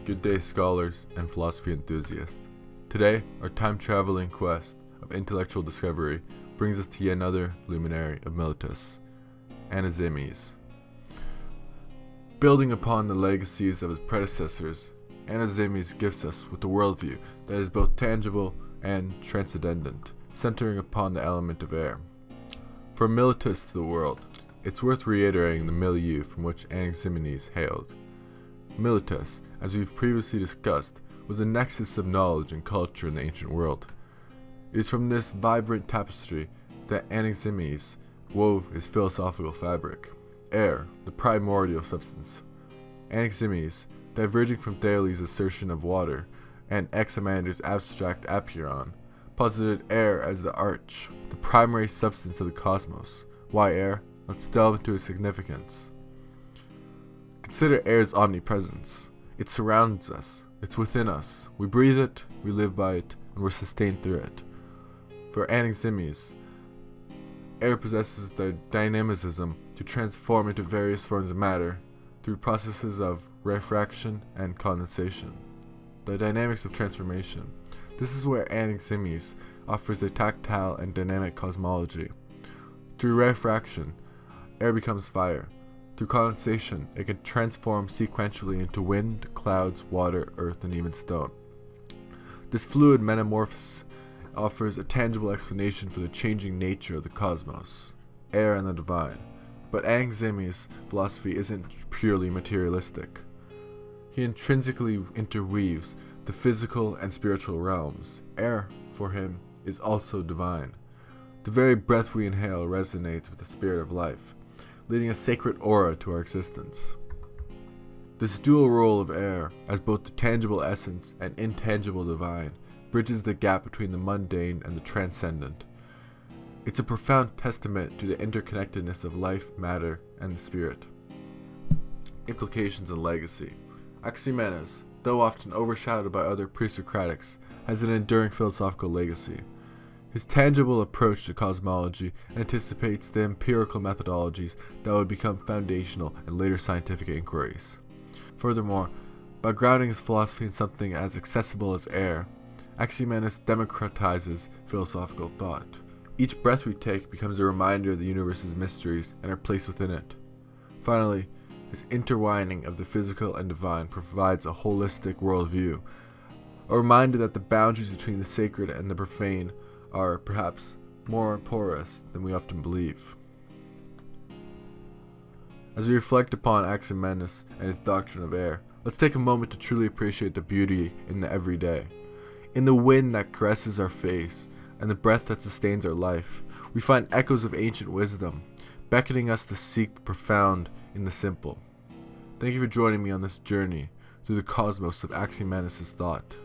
Good day, scholars and philosophy enthusiasts. Today, our time-traveling quest of intellectual discovery brings us to yet another luminary of Miletus, Anaximenes. Building upon the legacies of his predecessors, Anaximenes gifts us with a worldview that is both tangible and transcendent, centering upon the element of air. From Miletus to the world, it's worth reiterating the milieu from which Anaximenes hailed. Miletus, as we've previously discussed, was a nexus of knowledge and culture in the ancient world. It is from this vibrant tapestry that Anaximenes wove his philosophical fabric. Air, the primordial substance. Anaximenes, diverging from Thales' assertion of water and Anaximander's abstract apeiron, posited air as the arch, the primary substance of the cosmos. Why air? Let's delve into its significance. Consider air's omnipresence. It surrounds us. It's within us. We breathe it, we live by it, and we're sustained through it. For Anaximenes, air possesses the dynamicism to transform into various forms of matter through processes of rarefaction and condensation. The dynamics of transformation. This is where Anaximenes offers a tactile and dynamic cosmology. Through rarefaction, air becomes fire. Through condensation, it can transform sequentially into wind, clouds, water, earth, and even stone. This fluid metamorphosis offers a tangible explanation for the changing nature of the cosmos, air, and the divine. But Anaximenes' philosophy isn't purely materialistic. He intrinsically interweaves the physical and spiritual realms. Air, for him, is also divine. The very breath we inhale resonates with the spirit of life, leading a sacred aura to our existence. This dual role of air, as both the tangible essence and intangible divine, bridges the gap between the mundane and the transcendent. It's a profound testament to the interconnectedness of life, matter, and the spirit. Implications and legacy. Anaximenes, though often overshadowed by other Pre-Socratics, has an enduring philosophical legacy. His tangible approach to cosmology anticipates the empirical methodologies that would become foundational in later scientific inquiries. Furthermore, by grounding his philosophy in something as accessible as air, Anaximenes democratizes philosophical thought. Each breath we take becomes a reminder of the universe's mysteries and our place within it. Finally, his intertwining of the physical and divine provides a holistic worldview, a reminder that the boundaries between the sacred and the profane are perhaps more porous than we often believe. As we reflect upon Anaximenes and his doctrine of air, let's take a moment to truly appreciate the beauty in the everyday. In the wind that caresses our face and the breath that sustains our life, we find echoes of ancient wisdom, beckoning us to seek the profound in the simple. Thank you for joining me on this journey through the cosmos of Anaximenes' thought.